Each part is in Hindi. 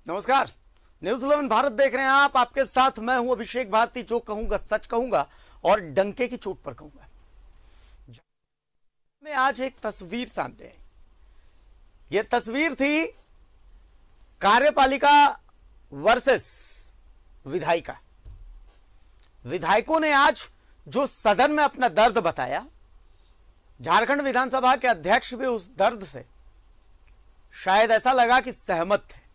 नमस्कार, न्यूज 11 भारत देख रहे हैं आप। आपके साथ मैं हूं अभिषेक भारती। जो कहूंगा सच कहूंगा और डंके की चोट पर कहूंगा। मैं आज एक तस्वीर सामने आई। यह तस्वीर थी कार्यपालिका वर्सेस विधायिका। विधायकों ने आज जो सदन में अपना दर्द बताया, झारखंड विधानसभा के अध्यक्ष भी उस दर्द से शायद ऐसा लगा कि सहमत थे।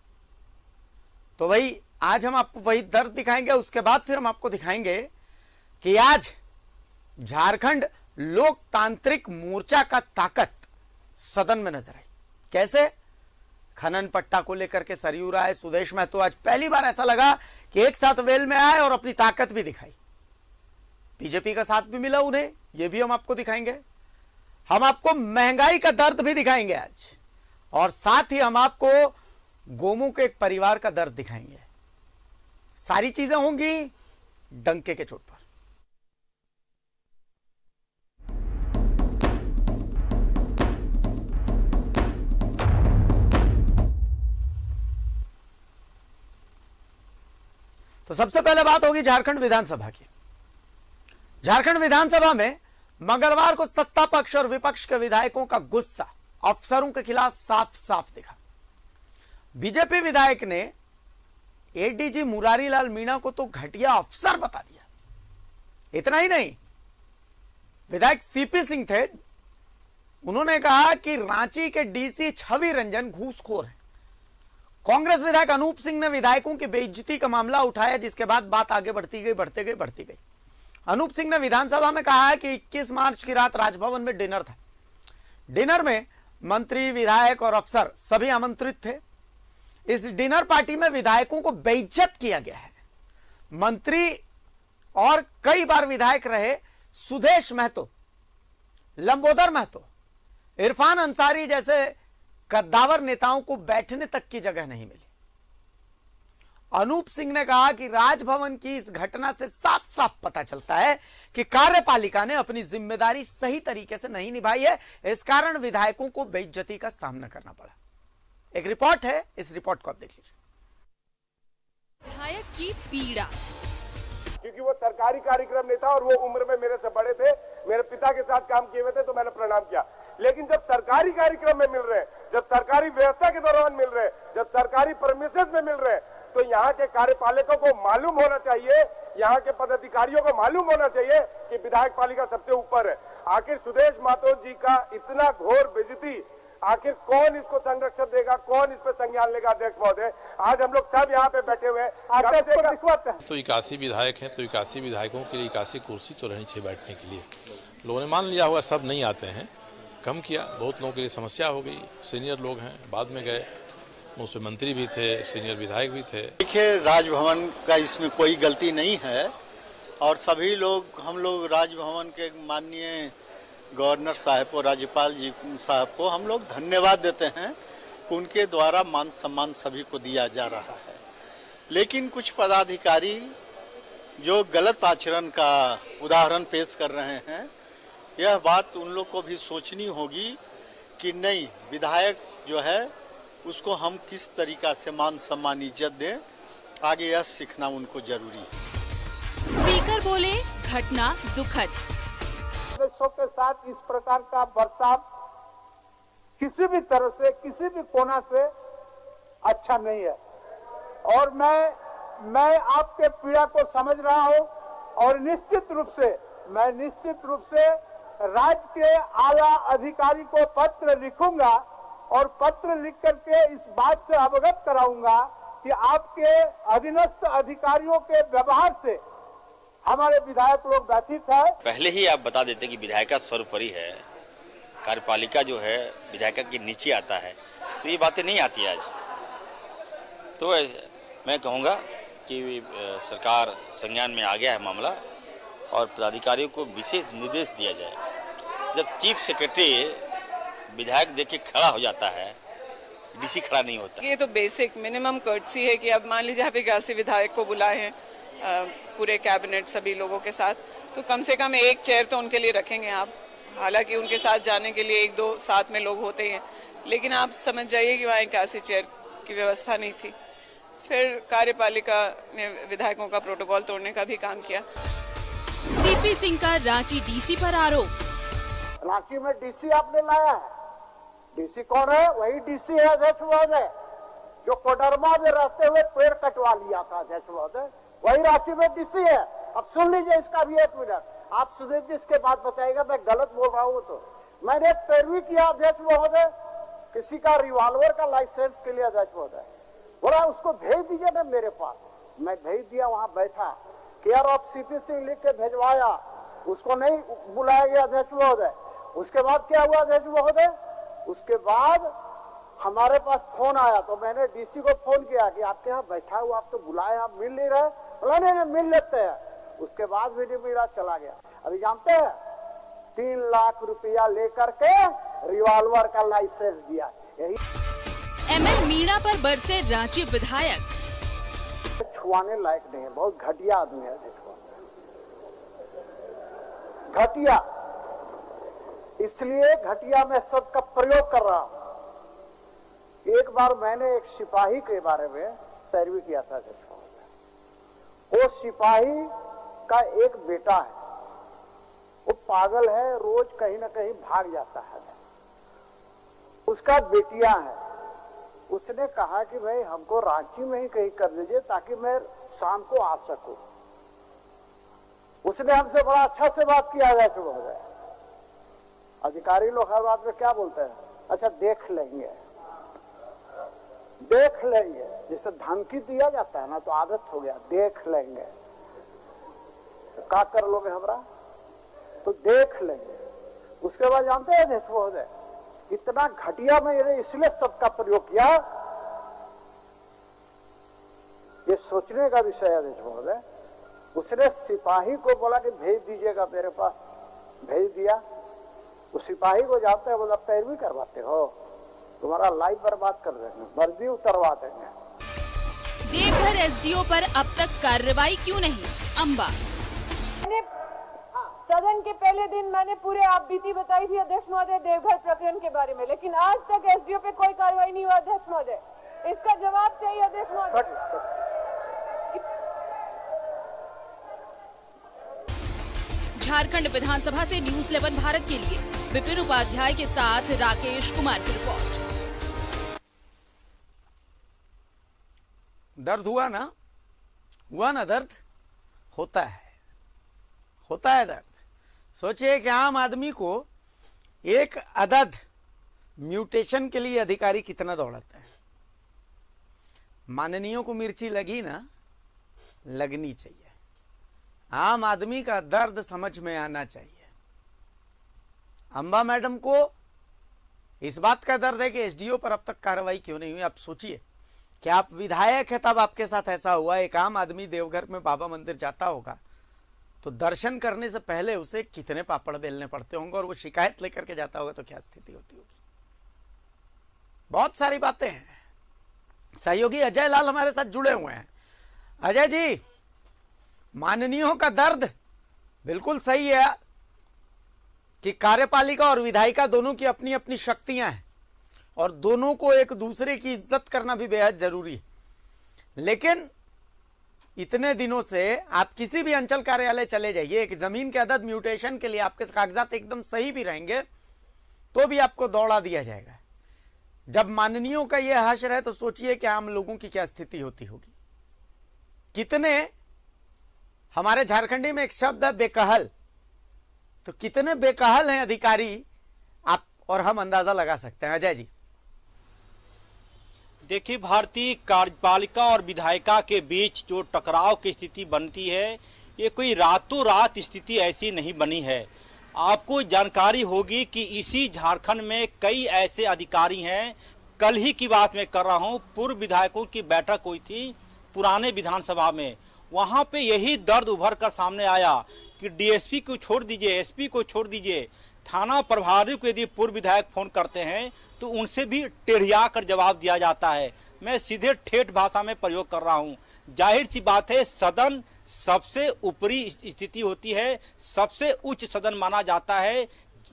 तो वही आज हम आपको वही दर्द दिखाएंगे। उसके बाद फिर हम आपको दिखाएंगे कि आज झारखंड लोकतांत्रिक मोर्चा का ताकत सदन में नजर आई। कैसे? खनन पट्टा को लेकर के सरयू राय, सुदेश महतो आज पहली बार ऐसा लगा कि एक साथ वेल में आए और अपनी ताकत भी दिखाई। बीजेपी का साथ भी मिला उन्हें, यह भी हम आपको दिखाएंगे। हम आपको महंगाई का दर्द भी दिखाएंगे आज, और साथ ही हम आपको गोमू के एक परिवार का दर्द दिखाएंगे। सारी चीजें होंगी डंके के चोट पर। तो सबसे पहले बात होगी झारखंड विधानसभा की। झारखंड विधानसभा में मंगलवार को सत्ता पक्ष और विपक्ष के विधायकों का गुस्सा अफसरों के खिलाफ साफ साफ दिखा। बीजेपी विधायक ने एडीजी मुरारीलाल मीणा को तो घटिया अफसर बता दिया। इतना ही नहीं, विधायक सीपी सिंह थे, उन्होंने कहा कि रांची के डीसी छवि रंजन घूसखोर हैं। कांग्रेस विधायक अनूप सिंह ने विधायकों की बेइज्जती का मामला उठाया, जिसके बाद बात आगे बढ़ती गई। अनूप सिंह ने विधानसभा में कहा है कि 21 मार्च की रात राजभवन में डिनर था। डिनर में मंत्री, विधायक और अफसर सभी आमंत्रित थे। इस डिनर पार्टी में विधायकों को बेइज्जत किया गया है। मंत्री और कई बार विधायक रहे सुदेश महतो, लंबोदर महतो, इरफान अंसारी जैसे कद्दावर नेताओं को बैठने तक की जगह नहीं मिली। अनूप सिंह ने कहा कि राजभवन की इस घटना से साफ साफ पता चलता है कि कार्यपालिका ने अपनी जिम्मेदारी सही तरीके से नहीं निभाई है। इस कारण विधायकों को बेइज्जती का सामना करना पड़ा। एक रिपोर्ट है, इस रिपोर्ट को आप देख लीजिए। विधायक की पीड़ा, क्योंकि वो सरकारी कार्यक्रम नहीं था और वो उम्र में मेरे से बड़े थे, मेरे पिता के साथ काम किए हुए थे, तो मैंने प्रणाम किया। लेकिन जब सरकारी कार्यक्रम में मिल रहे हैं, जब सरकारी व्यवस्था के दौरान मिल रहे हैं, जब सरकारी परमिशन में मिल रहे हैं, तो यहाँ के कार्यपालिका को मालूम होना चाहिए, यहाँ के पदाधिकारियों को मालूम होना चाहिए कि विधायक पालिका सबसे ऊपर है। आखिर सुदेश महतो जी का इतना घोर बेइज्जती, आखिर कौन इसको संरक्षण देगा, कौन इस पर संज्ञान लेगा? अध्यक्ष महोदय, आज हम लोग सब यहाँ पे बैठे हुए हैं। तो 81 विधायक हैं, तो 81 विधायकों के लिए 81 कुर्सी तो रहनी चाहिए बैठने के लिए। लोगों ने मान लिया हुआ सब नहीं आते हैं, कम किया। बहुत लोगों के लिए समस्या हो गई, सीनियर लोग हैं, बाद में गए, उसमें मंत्री भी थे, सीनियर विधायक भी थे। देखिए, राजभवन का इसमें कोई गलती नहीं है, और सभी लोग, हम लोग राजभवन के माननीय गवर्नर साहब को, राज्यपाल जी साहब को हम लोग धन्यवाद देते हैं कि उनके द्वारा मान सम्मान सभी को दिया जा रहा है। लेकिन कुछ पदाधिकारी जो गलत आचरण का उदाहरण पेश कर रहे हैं, यह बात उन लोग को भी सोचनी होगी कि नहीं, विधायक जो है उसको हम किस तरीका से मान सम्मान इज्जत दें, आगे यह सीखना उनको जरूरी है। स्पीकर बोले, घटना दुखद। सदस्यों के साथ इस प्रकार का बर्ताव किसी भी तरह से, किसी भी कोना से अच्छा नहीं है, और मैं आपके पीड़ा को समझ रहा हूं, और निश्चित रूप से राज्य के आला अधिकारी को पत्र लिखूंगा, और पत्र लिख करके इस बात से अवगत कराऊंगा कि आपके अधीनस्थ अधिकारियों के व्यवहार से हमारे विधायक लोग व्यथित है। पहले ही आप बता देते कि विधायिका सर्वोपरि है, कार्यपालिका जो है विधायिका के नीचे आता है, तो ये बातें नहीं आती आज। तो मैं कहूँगा कि सरकार संज्ञान में आ गया है मामला, और पदाधिकारियों को विशेष निर्देश दिया जाए। जब चीफ सेक्रेटरी विधायक देख के खड़ा हो जाता है, डीसी खड़ा नहीं होता। ये तो बेसिक मिनिमम कर्टसी है कि अब मान लीजिए आप 81 विधायक को बुलाए हैं, पूरे कैबिनेट सभी लोगों के साथ, तो कम से कम एक चेयर तो उनके लिए रखेंगे आप। हालांकि उनके साथ जाने के लिए एक दो साथ में लोग होते हैं, लेकिन आप समझ जाइए कि वहाँ 81 चेयर की व्यवस्था नहीं थी। फिर कार्यपालिका ने विधायकों का प्रोटोकॉल तोड़ने का भी काम किया। सीपी सिंह का रांची डीसी पर आरोप। रांची में डीसी आपने लाया है, डीसी कौन है? वही डीसी है अध्यक्ष महोदय जो कोडरमा में रहते हुए पेड़ कटवा लिया था अध्यक्ष महोदय, वही रांची में डीसी है। अब सुन लीजिए इसका भी 1 मिनट, आप सुधीर जी इसके बाद बताइएगा मैं गलत बोल रहा हूँ तो। मैंने पैरवी किया अध्यक्ष महोदय किसी का रिवॉल्वर का लाइसेंस के लिए अध्यक्ष महोदय, बोला उसको भेज दीजिए ना मेरे पास, मैं भेज दिया, वहां बैठा, केयर ऑफ सीपी सिंह लिख के भेजवाया, उसको नहीं बुलाया गया अध्यक्ष महोदय। उसके बाद क्या हुआ अध्यक्ष महोदय? उसके बाद हमारे पास फोन आया तो मैंने डीसी को फोन किया कि आपके यहाँ बैठा हुआ, आप तो बुलाए, आप मिल नहीं रहे। बोला नहीं मिल लेते हैं। उसके बाद भी नहीं मिला, चला गया। अभी जानते हैं 3 लाख रुपया लेकर के रिवॉल्वर का लाइसेंस दिया। यही एमएल मीणा पर बरसे रांची विधायक। छुआने लायक नहीं है, बहुत घटिया आदमी है, देखो घटिया, इसलिए घटिया में शब्द का प्रयोग कर रहा हूं। एक बार मैंने एक सिपाही के बारे में पैरवी किया था, वो सिपाही का एक बेटा है, वो पागल है, रोज कहीं ना कहीं भाग जाता है, उसका बेटिया है। उसने कहा कि भाई हमको रांची में ही कहीं कर दीजिए ताकि मैं शाम को आ सकूं। उसने हमसे बड़ा अच्छा से बात किया जाए महोदय। अधिकारी लोग हर बात में क्या बोलते हैं? अच्छा देख लेंगे, देख लेंगे, जैसे धमकी दिया जाता है ना तो आदत हो गया, देख लेंगे, तो क्या कर लोगे हमरा, तो देख लेंगे। उसके बाद जानते हैं अध्यक्ष महोदय, इतना घटिया मैंने इसलिए शब्द का प्रयोग किया, ये सोचने का विषय है अध्यक्ष महोदय। उसने सिपाही को बोला कि भेज दीजिएगा मेरे पास, भेज दिया। उस सिपाही को जाते हैं, बोला पैरवी करवाते हो, तुम्हारा लाइफ बर्बाद कर देंगे, वर्दी उतरवा देंगे। देवघर एसडीओ पर अब तक कार्रवाई क्यों नहीं? अंबा। सदन के पहले दिन मैंने पूरे आप बीती बताई थी अध्यक्ष महोदय देवघर प्रकरण के बारे में, लेकिन आज तक एसडीओ पे कोई कार्रवाई नहीं हुआ अध्यक्ष महोदय। इसका जवाब चाहिए अध्यक्ष महोदय। झारखंड विधानसभा से न्यूज 11 भारत के लिए विपिन उपाध्याय के साथ राकेश कुमार की रिपोर्ट। दर्द हुआ ना? हुआ ना दर्द? होता है दर्द। सोचिए कि आम आदमी को एक अदद म्यूटेशन के लिए अधिकारी कितना दौड़ाता है। माननीयों को मिर्ची लगी ना, लगनी चाहिए। आम आदमी का दर्द समझ में आना चाहिए। अंबा मैडम को इस बात का दर्द है कि एसडीओ पर अब तक कार्रवाई क्यों नहीं हुई। आप सोचिए कि आप विधायक है तब आपके साथ ऐसा हुआ। एक आम आदमी देवघर में बाबा मंदिर जाता होगा तो दर्शन करने से पहले उसे कितने पापड़ बेलने पड़ते होंगे, और वो शिकायत लेकर के जाता होगा तो क्या स्थिति होती होगी। बहुत सारी बातें हैं। सहयोगी अजय लाल हमारे साथ जुड़े हुए हैं। अजय जी, माननीयों का दर्द बिल्कुल सही है कि कार्यपालिका और विधायिका दोनों की अपनी अपनी शक्तियां हैं और दोनों को एक दूसरे की इज्जत करना भी बेहद जरूरी है। लेकिन इतने दिनों से आप किसी भी अंचल कार्यालय चले जाइए, एक जमीन के अदद म्यूटेशन के लिए आपके कागजात एकदम सही भी रहेंगे तो भी आपको दौड़ा दिया जाएगा। जब माननीयों का यह हश्र है तो सोचिए कि आम लोगों की क्या स्थिति होती होगी। कितने, हमारे झारखंडी में एक शब्द है बेकहल, तो कितने बेकहल हैं अधिकारी, आप और हम अंदाजा लगा सकते हैं। अजय जी, देखिए, भारतीय कार्यपालिका और विधायिका के बीच जो टकराव की स्थिति बनती है, ये कोई रातों रात स्थिति ऐसी नहीं बनी है। आपको जानकारी होगी कि इसी झारखंड में कई ऐसे अधिकारी हैं। कल ही की बात मैं कर रहा हूं, पूर्व विधायकों की बैठक हुई थी पुराने विधानसभा में। वहां पे यही दर्द उभर कर सामने आया कि डीएसपी को छोड़ दीजिए, एसपी को छोड़ दीजिए, थाना प्रभारी को यदि पूर्व विधायक फोन करते हैं तो उनसे भी टेढ़िया कर जवाब दिया जाता है। मैं सीधे ठेठ भाषा में प्रयोग कर रहा हूं। जाहिर सी बात है, सदन सबसे ऊपरी स्थिति होती है, सबसे उच्च सदन माना जाता है,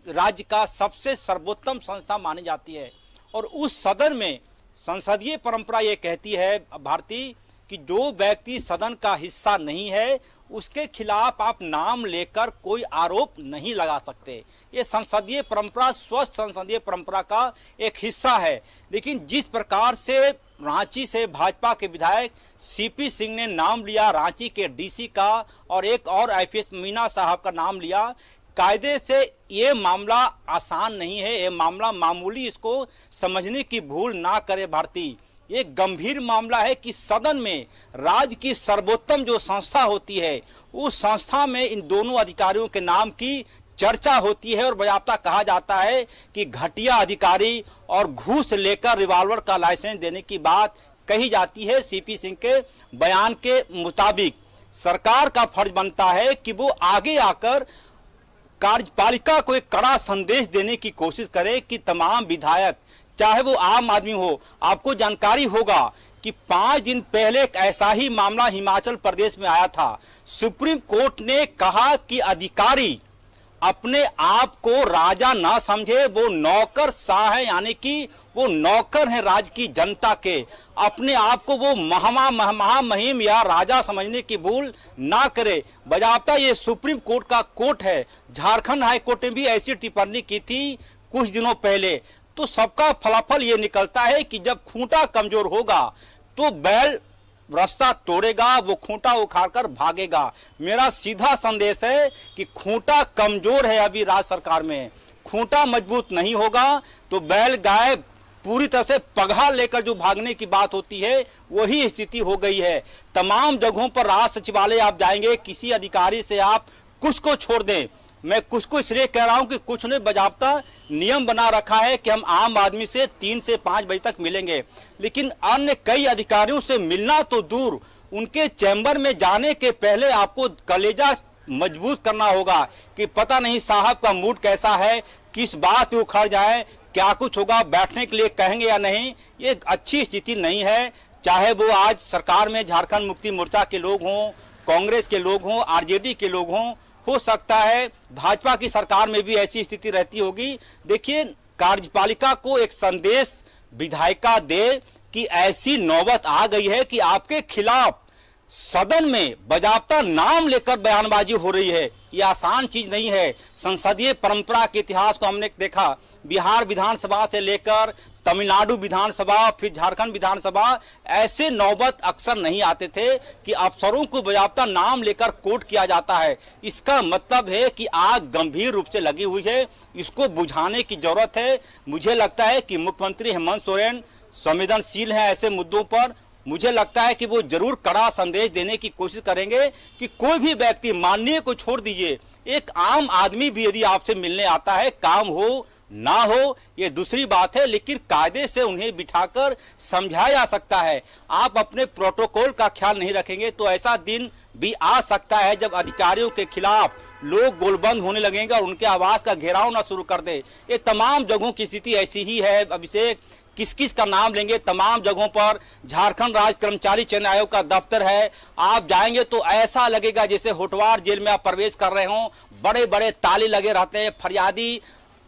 राज्य का सबसे सर्वोत्तम संस्था मानी जाती है। और उस सदन में संसदीय परंपरा ये कहती है भारती कि जो व्यक्ति सदन का हिस्सा नहीं है उसके खिलाफ आप नाम लेकर कोई आरोप नहीं लगा सकते। ये संसदीय परंपरा, स्वस्थ संसदीय परंपरा का एक हिस्सा है। लेकिन जिस प्रकार से रांची से भाजपा के विधायक सीपी सिंह ने नाम लिया, रांची के डीसी का, और एक और आईपीएस मीना साहब का नाम लिया, कायदे से ये मामला आसान नहीं है, ये मामला मामूली, इसको समझने की भूल ना करे भारती। ये गंभीर मामला है कि सदन में राज्य की सर्वोत्तम जो संस्था होती है उस संस्था में इन दोनों अधिकारियों के नाम की चर्चा होती है और बाकायदा कहा जाता है कि घटिया अधिकारी और घूस लेकर रिवॉल्वर का लाइसेंस देने की बात कही जाती है। सीपी सिंह के बयान के मुताबिक सरकार का फर्ज बनता है कि वो आगे आकर कार्यपालिका को एक कड़ा संदेश देने की कोशिश करे कि तमाम विधायक, चाहे वो आम आदमी हो, आपको जानकारी होगा कि 5 दिन पहले एक ऐसा ही मामला हिमाचल प्रदेश में आया था। सुप्रीम कोर्ट ने कहा कि अधिकारी अपने आप को राजा ना समझे, वो नौकर शाह है, यानी कि वो नौकर है राज्य की जनता के। अपने आप को वो महामहिम या राजा समझने की भूल ना करे। बजाबता ये सुप्रीम कोर्ट का कोर्ट है। झारखंड हाई कोर्ट ने भी ऐसी टिप्पणी की थी कुछ दिनों पहले। तो सबका फलाफल ये निकलता है कि जब खूंटा कमजोर होगा तो बैल रास्ता तोड़ेगा, वो खूंटा उखाड़कर भागेगा। मेरा सीधा संदेश है कि खूंटा कमजोर है अभी राज्य सरकार में, खूंटा मजबूत नहीं होगा तो बैल गाय पूरी तरह से पगहा लेकर जो भागने की बात होती है वही स्थिति हो गई है। तमाम जगहों पर राज्य सचिवालय आप जाएंगे, किसी अधिकारी से आप कुछ को छोड़ दें, मैं कुछ को इसलिए कह रहा हूं कि कुछ ने बजाबता नियम बना रखा है कि हम आम आदमी से 3 से 5 बजे तक मिलेंगे, लेकिन अन्य कई अधिकारियों से मिलना तो दूर, उनके चैम्बर में जाने के पहले आपको कलेजा मजबूत करना होगा कि पता नहीं साहब का मूड कैसा है, किस बात पे उखड़ जाए, क्या कुछ होगा, बैठने के लिए कहेंगे या नहीं। ये अच्छी स्थिति नहीं है। चाहे वो आज सरकार में झारखंड मुक्ति मोर्चा के लोग हों, कांग्रेस के लोग हों, आरजेडी के लोग हों, हो सकता है भाजपा की सरकार में भी ऐसी स्थिति रहती होगी। देखिए, कार्यपालिका को एक संदेश विधायिका दे कि ऐसी नौबत आ गई है कि आपके खिलाफ सदन में बजाबता नाम लेकर बयानबाजी हो रही है। ये आसान चीज नहीं है। संसदीय परंपरा के इतिहास को हमने देखा, बिहार विधानसभा से लेकर तमिलनाडु विधानसभा, फिर झारखंड विधानसभा, ऐसे नौबत अक्सर नहीं आते थे कि अफसरों को बजाबता नाम लेकर कोर्ट किया जाता है। इसका मतलब है कि आग गंभीर रूप से लगी हुई है, इसको बुझाने की जरूरत है। मुझे लगता है कि मुख्यमंत्री हेमंत सोरेन संवेदनशील हैं ऐसे मुद्दों पर। मुझे लगता है कि वो जरूर कड़ा संदेश देने की कोशिश करेंगे कि कोई भी व्यक्ति, माननीय को छोड़ दीजिए, एक आम आदमी भी यदि आपसे मिलने आता है, काम हो ना हो ये दूसरी बात है, लेकिन कायदे से उन्हें बिठाकर समझाया जा सकता है। आप अपने प्रोटोकॉल का ख्याल नहीं रखेंगे तो ऐसा दिन भी आ सकता है जब अधिकारियों के खिलाफ लोग गोलबंद होने लगेंगे और उनके आवाज का घेराव ना शुरू कर दे। ये तमाम जगहों की स्थिति ऐसी ही है। अभिषेक, किस किस का नाम लेंगे, तमाम जगहों पर झारखंड राज्य कर्मचारी चयन आयोग का दफ्तर है, आप जाएंगे तो ऐसा लगेगा जैसे होटवार जेल में आप प्रवेश कर रहे हो। बड़े बड़े ताले लगे रहते हैं, फरियादी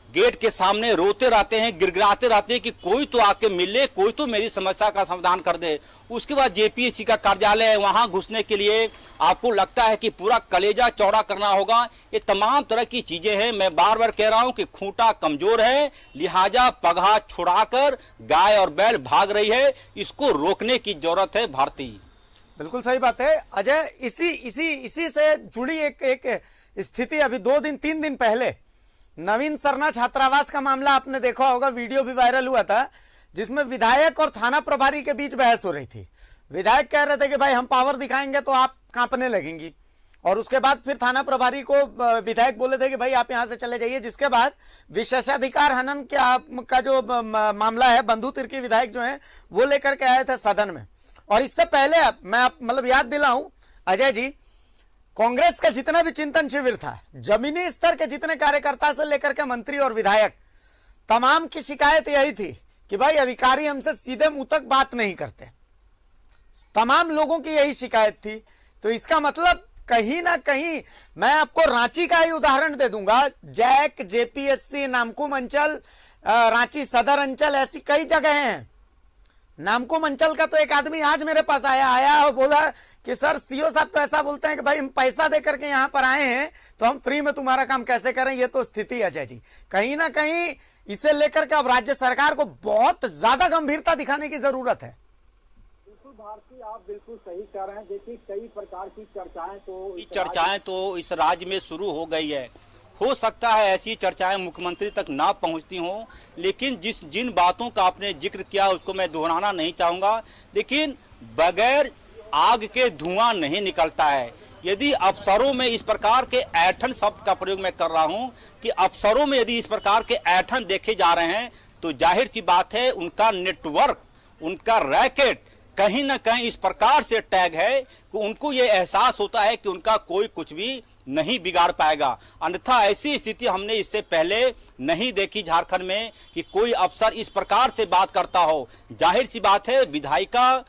गेट के सामने रोते रहते हैं, गिड़गिड़ाते रहते हैं कि कोई तो आके मिले, कोई तो मेरी समस्या का समाधान कर दे। उसके बाद जेपीएससी का कार्यालय है, वहां घुसने के लिए आपको लगता है कि पूरा कलेजा चौड़ा करना होगा। ये तमाम तरह की चीजें हैं। मैं बार बार कह रहा हूं कि खूंटा कमजोर है, लिहाजा पगहा छुड़ाकर गाय और बैल भाग रही है, इसको रोकने की जरूरत है। भारतीय बिल्कुल सही बात है अजय। इसी से जुड़ी एक स्थिति अभी 2-3 दिन पहले नवीन सरना छात्रावास का मामला आपने देखा होगा, वीडियो भी वायरल हुआ था जिसमें विधायक और थाना प्रभारी के बीच बहस हो रही थी। विधायक कह रहे थे कि भाई हम पावर दिखाएंगे तो आप कांपने लगेंगी, और उसके बाद फिर थाना प्रभारी को विधायक बोले थे कि भाई आप यहां से चले जाइए। जिसके बाद विशेषाधिकार हनन का जो मामला है, बंधु तिर्की विधायक जो है वो लेकर के आए थे सदन में। और इससे पहले मैं मतलब याद दिलाऊं अजय जी, कांग्रेस का जितना भी चिंतन शिविर था, जमीनी स्तर के जितने कार्यकर्ता से लेकर के मंत्री और विधायक, तमाम की शिकायत यही थी कि भाई अधिकारी हमसे सीधे मुंह तक बात नहीं करते। तमाम लोगों की यही शिकायत थी। तो इसका मतलब कहीं ना कहीं, मैं आपको रांची का ही उदाहरण दे दूंगा, जैक, जेपीएससी, नामकुम अंचल, रांची सदर अंचल, ऐसी कई जगह हैं नामको मंचल का तो एक आदमी आज मेरे पास आया और बोला कि सर सीओ साहब तो ऐसा बोलते हैं कि भाई हम पैसा दे करके यहाँ पर आए हैं तो हम फ्री में तुम्हारा काम कैसे करें। ये तो स्थिति है अजय जी, कहीं ना कहीं इसे लेकर के अब राज्य सरकार को बहुत ज्यादा गंभीरता दिखाने की जरूरत है। बिल्कुल भारती, आप बिल्कुल सही कह रहे हैं। देखिए कई प्रकार की चर्चाएं तो इस राज्य में शुरू हो गई है। हो सकता है ऐसी चर्चाएं मुख्यमंत्री तक ना पहुंचती हों, लेकिन जिन बातों का आपने जिक्र किया उसको मैं दोहराना नहीं चाहूंगा। लेकिन बगैर आग के धुआं नहीं निकलता है। यदि अफसरों में इस प्रकार के ऐंठन शब्द का प्रयोग मैं कर रहा हूं कि अफसरों में यदि इस प्रकार के ऐंठन देखे जा रहे हैं तो जाहिर सी बात है उनका नेटवर्क, उनका रैकेट कहीं ना कहीं इस प्रकार से टैग है कि उनको ये एहसास होता है कि उनका कोई कुछ भी नहीं बिगाड़ पाएगा। अन्यथा ऐसी स्थिति हमने इससे पहले नहीं देखी झारखंड में कि कोई अफसर इस प्रकार से बात करता हो। जाहिर सी बात है विधायिका,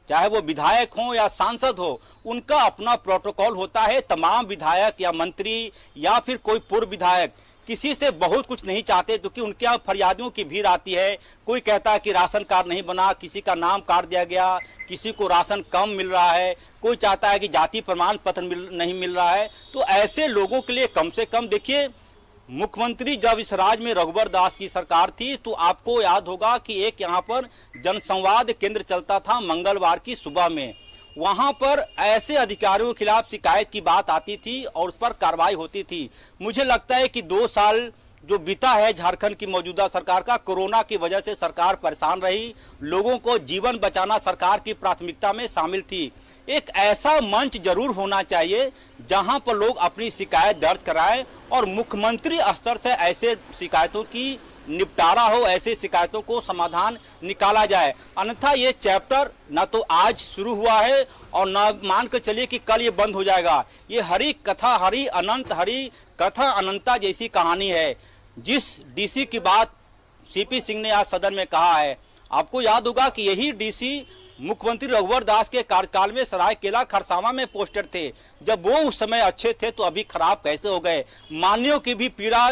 चाहे वो विधायक हो या सांसद हो, उनका अपना प्रोटोकॉल होता है। तमाम विधायक या मंत्री या फिर कोई पूर्व विधायक किसी से बहुत कुछ नहीं चाहते, क्योंकि उनके यहाँ फरियादियों की भीड़ आती है। कोई कहता है कि राशन कार्ड नहीं बना, किसी का नाम काट दिया गया, किसी को राशन कम मिल रहा है, कोई चाहता है कि जाति प्रमाण पत्र नहीं मिल रहा है। तो ऐसे लोगों के लिए कम से कम देखिए, मुख्यमंत्री जब इस राज्य में रघुवर दास की सरकार थी तो आपको याद होगा कि एक यहाँ पर जनसंवाद केंद्र चलता था मंगलवार की सुबह में। वहां पर ऐसे अधिकारियों के खिलाफ शिकायत की बात आती थी और उस पर कार्रवाई होती थी। मुझे लगता है कि 2 साल जो बीता है झारखंड की मौजूदा सरकार का, कोरोना की वजह से सरकार परेशान रही, लोगों को जीवन बचाना सरकार की प्राथमिकता में शामिल थी। एक ऐसा मंच जरूर होना चाहिए जहां पर लोग अपनी शिकायत दर्ज कराएं और मुख्यमंत्री स्तर से ऐसे शिकायतों की निपटारा हो, ऐसे शिकायतों को समाधान निकाला जाए। अन्यथा ये चैप्टर ना तो आज शुरू हुआ है और ना मान कर चलिए कि कल ये बंद हो जाएगा। ये हरी कथा अनंता जैसी कहानी है। जिस डीसी की बात सीपी सिंह ने आज सदन में कहा है, आपको याद होगा कि यही डीसी मुख्यमंत्री रघुवर दास के कार्यकाल में सरायकेला खरसावां में पोस्टर थे। जब वो उस समय अच्छे थे तो अभी खराब कैसे हो गए। मान्यों की भी पीड़ा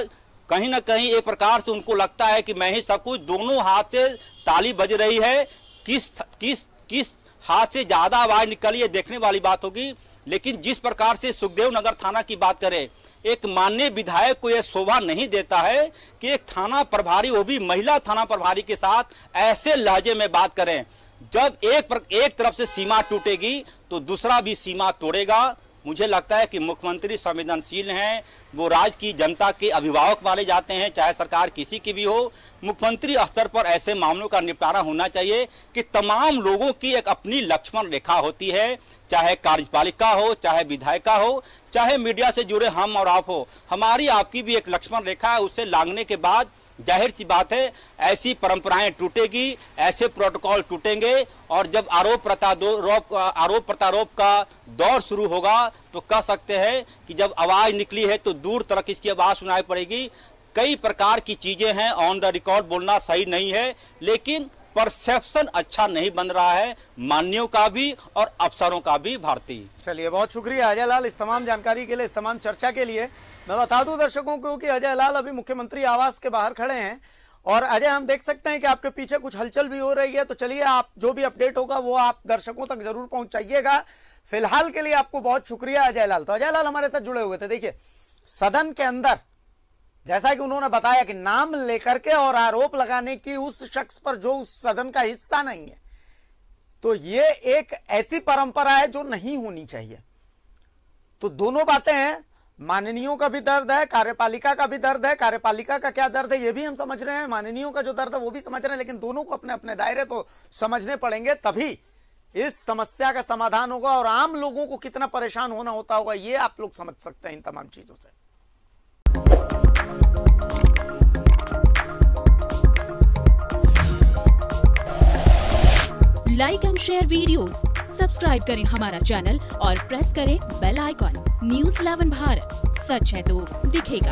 कहीं ना कहीं एक प्रकार से उनको लगता है कि मैं ही सब कुछ, दोनों हाथ से ताली बज रही है, किस हाथ से ज्यादा आवाज निकली है देखने वाली बात होगी। लेकिन जिस प्रकार से सुखदेव नगर थाना की बात करें, एक माननीय विधायक को यह शोभा नहीं देता है कि एक थाना प्रभारी, वो भी महिला थाना प्रभारी के साथ ऐसे लहजे में बात करें। जब एक तरफ से सीमा टूटेगी तो दूसरा भी सीमा तोड़ेगा। मुझे लगता है कि मुख्यमंत्री संवेदनशील हैं, वो राज्य की जनता के अभिभावक माने जाते हैं, चाहे सरकार किसी की भी हो। मुख्यमंत्री स्तर पर ऐसे मामलों का निपटारा होना चाहिए कि तमाम लोगों की एक अपनी लक्ष्मण रेखा होती है, चाहे कार्यपालिका हो, चाहे विधायिका हो, चाहे मीडिया से जुड़े हम और आप हो। हमारी आपकी भी एक लक्ष्मण रेखा है, उसे लांघने के बाद जाहिर सी बात है ऐसी परंपराएं टूटेगी, ऐसे प्रोटोकॉल टूटेंगे और जब आरोप प्रत्यारोप का दौर शुरू होगा तो कह सकते हैं कि जब आवाज निकली है तो दूर तक इसकी आवाज सुनाई पड़ेगी। कई प्रकार की चीजें हैं, ऑन द रिकॉर्ड बोलना सही नहीं है, लेकिन परसेप्शन अच्छा नहीं बन रहा है मान्यों का भी और अफसरों का भी। भारतीय चलिए, बहुत शुक्रिया अजय लाल इस तमाम जानकारी के लिए, इस तमाम चर्चा के लिए। मैं बता दूं दर्शकों को कि अजय लाल अभी मुख्यमंत्री आवास के बाहर खड़े हैं और अजय हम देख सकते हैं कि आपके पीछे कुछ हलचल भी हो रही है। तो चलिए, आप जो भी अपडेट होगा वो आप दर्शकों तक जरूर पहुंचाइएगा। फिलहाल के लिए आपको बहुत शुक्रिया अजय लाल। तो अजय लाल हमारे साथ जुड़े हुए थे। देखिए, सदन के अंदर जैसा कि उन्होंने बताया कि नाम लेकर के और आरोप लगाने की उस शख्स पर जो उस सदन का हिस्सा नहीं है, तो ये एक ऐसी परंपरा है जो नहीं होनी चाहिए। तो दोनों बातें हैं, माननीयों का भी दर्द है, कार्यपालिका का भी दर्द है। कार्यपालिका का क्या दर्द है ये भी हम समझ रहे हैं, माननीयों का जो दर्द है वो भी समझ रहे हैं, लेकिन दोनों को अपने अपने दायरे तो समझने पड़ेंगे, तभी इस समस्या का समाधान होगा। और आम लोगों को कितना परेशान होना होता होगा ये आप लोग समझ सकते हैं इन तमाम चीजों से। Like and share videos, subscribe करें हमारा चैनल और प्रेस करें बेल आइकॉन। News 11 भारत, सच है तो दिखेगा।